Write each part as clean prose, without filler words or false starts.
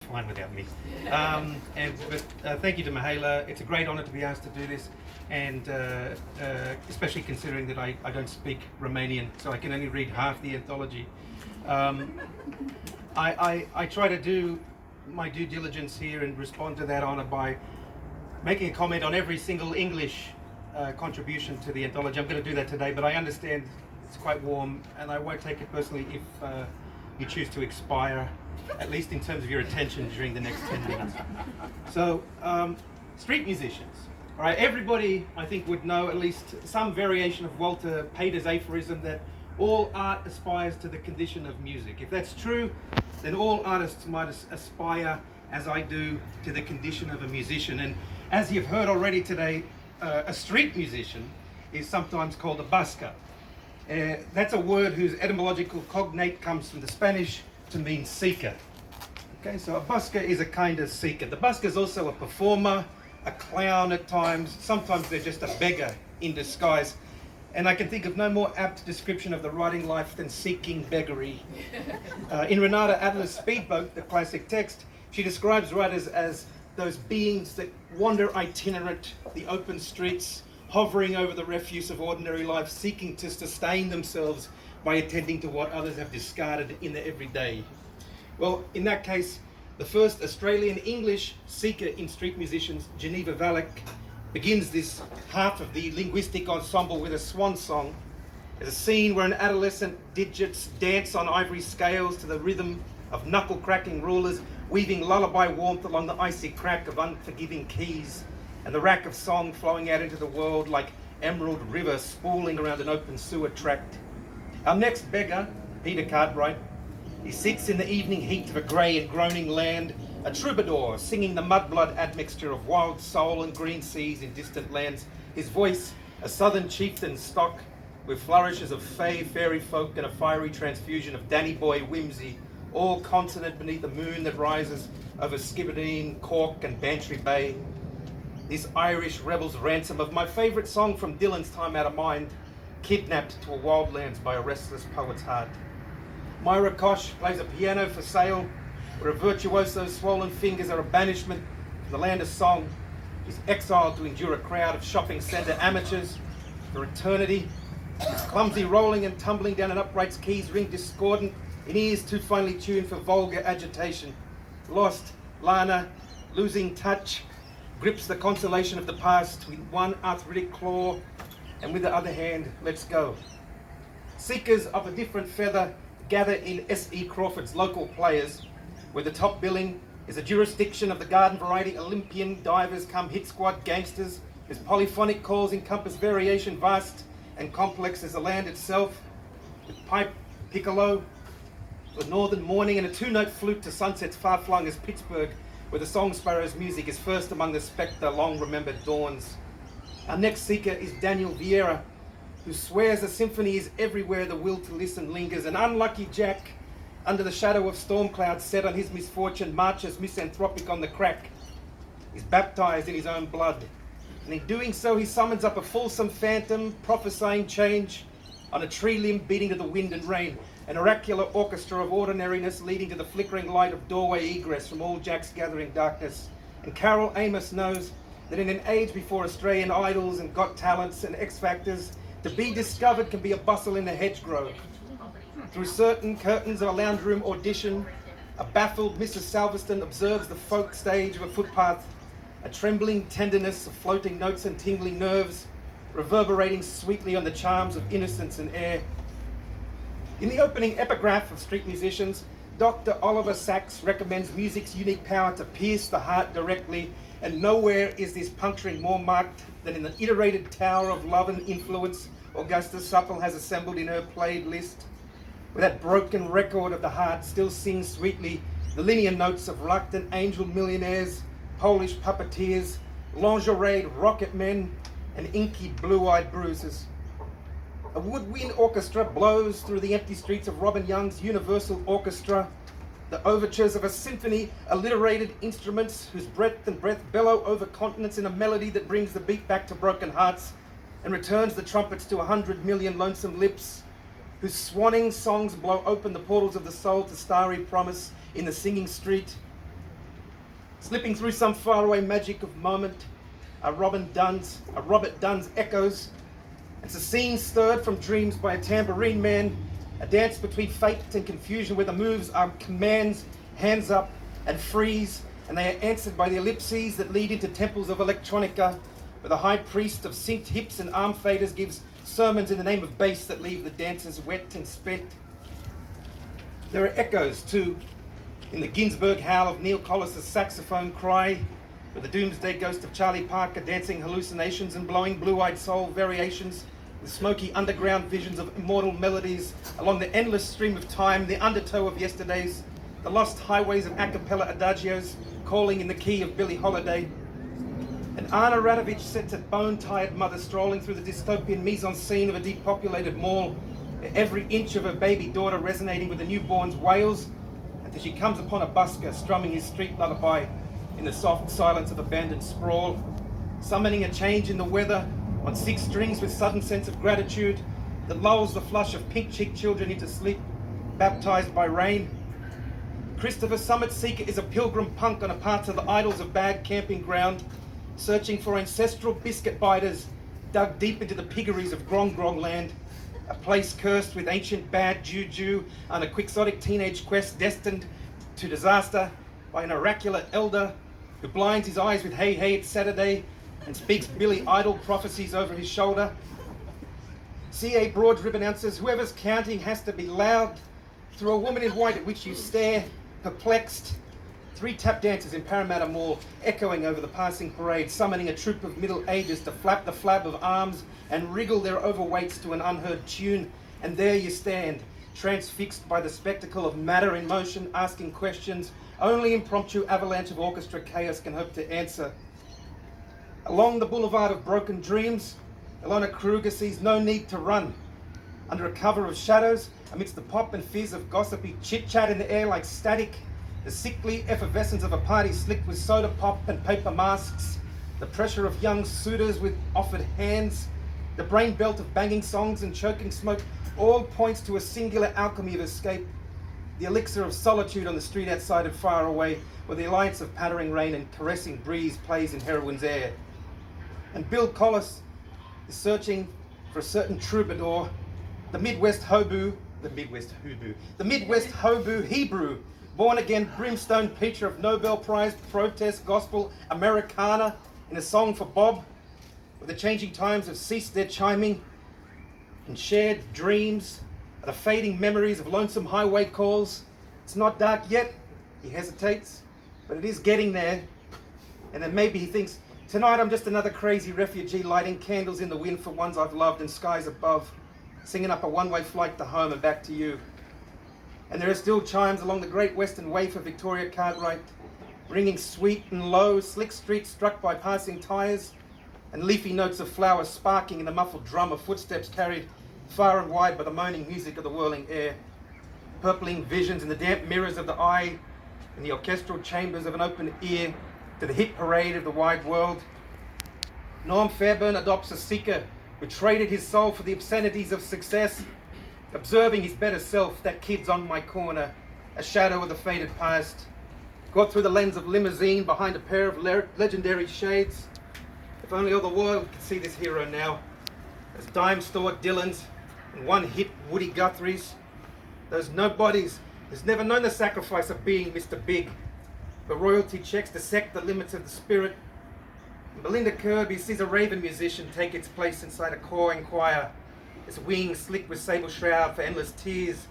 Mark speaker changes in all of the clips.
Speaker 1: fine without me. But thank you to Mihaela. It's a great honour to be asked to do this, and especially considering that I don't speak Romanian, so I can only read half the anthology. I try to do my due diligence here and respond to that honour by making a comment on every single English contribution to the anthology. I'm going to do that today, but I understand it's quite warm, and I won't take it personally if you choose to expire, at least in terms of your attention during the next 10 minutes. So, street musicians. All right, everybody, I think, would know at least some variation of Walter Pater's aphorism that all art aspires to the condition of music. If that's true, then all artists might aspire, as I do, to the condition of a musician. And as you've heard already today, a street musician is sometimes called a busker. That's a word whose etymological cognate comes from the Spanish to mean seeker. Okay, so a busker is a kind of seeker. The busker is also a performer, a clown at times. Sometimes they're just a beggar in disguise. And I can think of no more apt description of the writing life than seeking beggary. In Renata Adler's Speedboat, the classic text, she describes writers as those beings that wander itinerant the open streets, hovering over the refuse of ordinary life, seeking to sustain themselves by attending to what others have discarded in the everyday. Well, in that case, the first Australian English seeker in street musicians, Geneva Valak, begins this half of the linguistic ensemble with a swan song. There's a scene where an adolescent digits dance on ivory scales to the rhythm of knuckle-cracking rulers, weaving lullaby warmth along the icy crack of unforgiving keys, and the rack of song flowing out into the world like emerald river spooling around an open sewer tract. Our next beggar, Peter Cartwright, he sits in the evening heat of a grey and groaning land, a troubadour singing the mudblood admixture of wild soul and green seas in distant lands. His voice, a southern chieftain's stock, with flourishes of fey fairy folk and a fiery transfusion of Danny Boy whimsy, all consonant beneath the moon that rises over Skibbereen, Cork and Bantry Bay. This Irish rebel's ransom of my favourite song from Dylan's Time Out of Mind, kidnapped to a wild lands by a restless poet's heart. Myra Kosh plays a piano for sale, where a virtuoso's swollen fingers are a banishment from the land of song. He's exiled to endure a crowd of shopping centre amateurs for eternity. His clumsy rolling and tumbling down an upright's keys ring discordant in ears too finely tuned for vulgar agitation. Lost, Lana, losing touch, grips the consolation of the past with one arthritic claw and with the other hand lets go. Seekers of a different feather gather in S.E. Crawford's Local Players, where the top billing is a jurisdiction of the garden variety Olympian divers come hit squad gangsters, whose polyphonic calls encompass variation vast and complex as the land itself, with pipe, piccolo, the northern morning and a two-note flute to sunsets far-flung as Pittsburgh, where the song sparrow's music is first among the spectre long-remembered dawns. Our next seeker is Daniel Vieira, who swears a symphony is everywhere the will to listen lingers. An unlucky Jack, under the shadow of storm clouds set on his misfortune, marches misanthropic on the crack. He's baptized in his own blood, and in doing so he summons up a fulsome phantom prophesying change on a tree limb beating to the wind and rain, an oracular orchestra of ordinariness leading to the flickering light of doorway egress from all Jack's gathering darkness. And Carol Amos knows that in an age before Australian idols and got talents and X Factors, to be discovered can be a bustle in the hedgerow. Through certain curtains of a lounge room audition, a baffled Mrs. Salverston observes the folk stage of a footpath, a trembling tenderness of floating notes and tingling nerves, reverberating sweetly on the charms of innocence and air. In the opening epigraph of Street Musicians, Dr. Oliver Sacks recommends music's unique power to pierce the heart directly, and nowhere is this puncturing more marked than in the iterated tower of love and influence Augusta Supple has assembled in her played list, where that broken record of the heart still sings sweetly the linear notes of reluctant angel millionaires, Polish puppeteers, lingerie'd rocket men, and inky blue-eyed bruises. A woodwind orchestra blows through the empty streets of Robin Young's Universal Orchestra, the overtures of a symphony, alliterated instruments whose breadth and breath bellow over continents in a melody that brings the beat back to broken hearts and returns the trumpets to 100 million lonesome lips, whose swanning songs blow open the portals of the soul to starry promise in the singing street. Slipping through some faraway magic of moment are Robert Dunn's echoes. It's a scene stirred from dreams by a tambourine man, a dance between fate and confusion where the moves are commands, hands up and freeze, and they are answered by the ellipses that lead into temples of electronica, where the high priest of synced hips and arm faders gives sermons in the name of bass that leave the dancers wet and spent. There are echoes too, in the Ginsberg howl of Neil Collis's saxophone cry, with the doomsday ghost of Charlie Parker dancing hallucinations and blowing blue-eyed soul variations, with smoky underground visions of immortal melodies along the endless stream of time, the undertow of yesterdays, the lost highways of a cappella adagios calling in the key of Billie Holiday. And Anna Radovich sets a bone-tired mother strolling through the dystopian mise-en-scene of a depopulated mall, every inch of her baby daughter resonating with the newborn's wails, until she comes upon a busker strumming his street lullaby in the soft silence of abandoned sprawl, summoning a change in the weather on 6 strings with sudden sense of gratitude that lulls the flush of pink-cheeked children into sleep, baptized by rain. Christopher Summit Seeker is a pilgrim punk on a path to the idols of bad camping ground, searching for ancestral biscuit biters dug deep into the piggeries of Grong Grong land, a place cursed with ancient bad juju on a quixotic teenage quest destined to disaster by an oracular elder who blinds his eyes with hey hey it's Saturday and speaks Billy Idol prophecies over his shoulder. C.A. Broad announces whoever's counting has to be loud. Through a woman in white at which you stare, perplexed. 3 tap dancers in Parramatta Mall echoing over the passing parade, summoning a troop of middle ages to flap the flab of arms and wriggle their overweights to an unheard tune. And there you stand, transfixed by the spectacle of matter in motion, asking questions only impromptu avalanche of orchestra chaos can hope to answer. Along the boulevard of broken dreams, Ilona Kruger sees no need to run. Under a cover of shadows, amidst the pop and fizz of gossipy chit-chat in the air like static, the sickly effervescence of a party slicked with soda pop and paper masks, the pressure of young suitors with offered hands, the brain belt of banging songs and choking smoke, all points to a singular alchemy of escape, the elixir of solitude on the street outside and far away, where the alliance of pattering rain and caressing breeze plays in heroine's air. And Bill Collis is searching for a certain troubadour, the Midwest Hobu Hebrew, born-again brimstone preacher of Nobel Prize protest gospel Americana in a song for Bob, where the changing times have ceased their chiming, and shared dreams are the fading memories of lonesome highway calls. It's not dark yet, he hesitates, but it is getting there. And then maybe he thinks, tonight I'm just another crazy refugee lighting candles in the wind for ones I've loved and skies above, singing up a one-way flight to home and back to you. And there are still chimes along the Great Western Way for Victoria Cartwright, ringing sweet and low, slick streets struck by passing tyres, and leafy notes of flowers sparking in the muffled drum of footsteps carried far and wide by the moaning music of the whirling air, purpling visions in the damp mirrors of the eye, in the orchestral chambers of an open ear, to the hit parade of the wide world. Norm Fairbairn adopts a seeker who traded his soul for the obscenities of success, observing his better self, that kid's on my corner, a shadow of the faded past, caught through the lens of limousine behind a pair of legendary shades. If only all the world could see this hero now, those dime store Dylans and one-hit Woody Guthries, those nobodies who's never known the sacrifice of being Mr. Big, the royalty checks dissect the limits of the spirit. And Belinda Kirby sees a raven musician take its place inside a cawing choir, its wings slick with sable shroud for endless tears,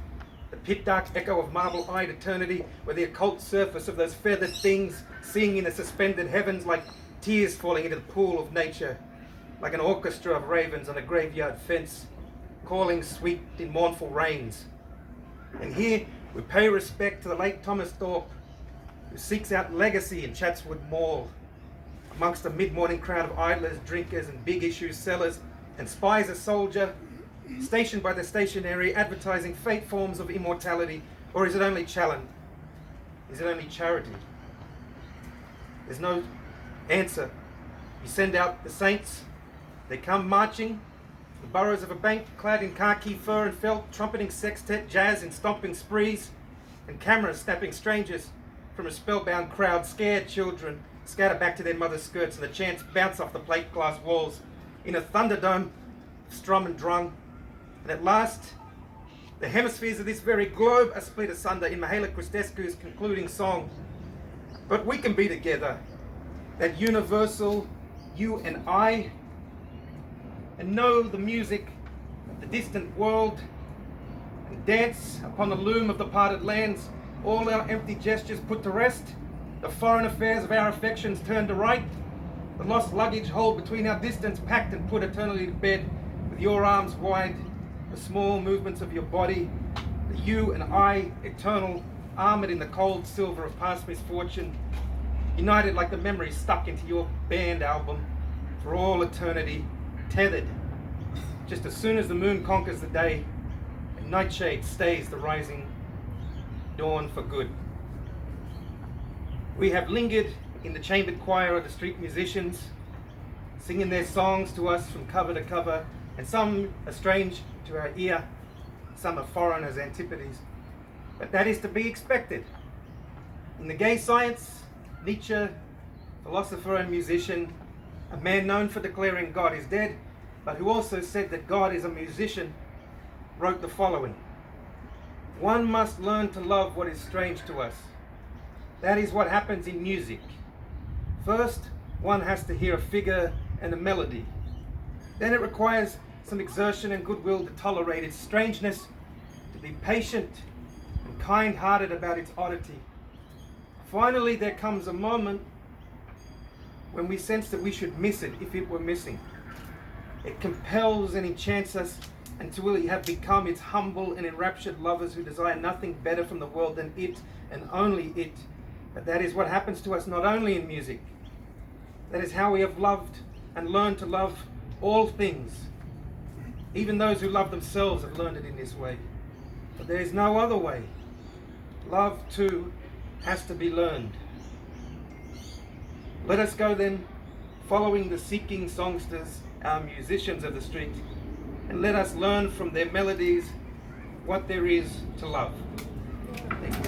Speaker 1: the pit-dark echo of marble-eyed eternity, where the occult surface of those feathered things sing in the suspended heavens like tears falling into the pool of nature, like an orchestra of ravens on a graveyard fence, calling sweet in mournful rains. And here we pay respect to the late Thomas Thorpe, who seeks out legacy in Chatswood Mall, amongst a mid-morning crowd of idlers, drinkers and big-issue sellers, and spies a soldier, stationed by the stationery, advertising fate forms of immortality, or is it only challenge? Is it only charity? There's no answer. You send out the saints, they come marching, the burrows of a bank clad in khaki fur and felt, trumpeting sextet, jazz and stomping sprees, and cameras snapping strangers from a spellbound crowd, scared children scatter back to their mother's skirts, and the chants bounce off the plate glass walls in a thunderdome, strum and drum. And at last, the hemispheres of this very globe are split asunder in Mihaela Cristescu's concluding song. But we can be together, that universal you and I, and know the music of the distant world, and dance upon the loom of the parted lands, all our empty gestures put to rest, the foreign affairs of our affections turned to right, the lost luggage hold between our distance packed and put eternally to bed, with your arms wide, the small movements of your body, the you and I, eternal, armored in the cold silver of past misfortune, united like the memories stuck into your band album for all eternity, tethered, just as soon as the moon conquers the day and nightshade stays the rising dawn for good. We have lingered in the chambered choir of the street musicians, singing their songs to us from cover to cover, and some are strange to our ear, some are foreign as antipodes. But that is to be expected. In the gay science, Nietzsche, philosopher and musician, a man known for declaring God is dead, but who also said that God is a musician, wrote the following: "One must learn to love what is strange to us. That is what happens in music. First, one has to hear a figure and a melody. Then it requires some exertion and goodwill to tolerate its strangeness, to be patient and kind-hearted about its oddity. Finally, there comes a moment when we sense that we should miss it if it were missing. It compels and enchants us until we have become its humble and enraptured lovers who desire nothing better from the world than it and only it. But that is what happens to us not only in music. That is how we have loved and learned to love all things. Even those who love themselves have learned it in this way. But there is no other way. Love, too, has to be learned. Let us go then, following the seeking songsters, our musicians of the street, and let us learn from their melodies what there is to love." Thank you.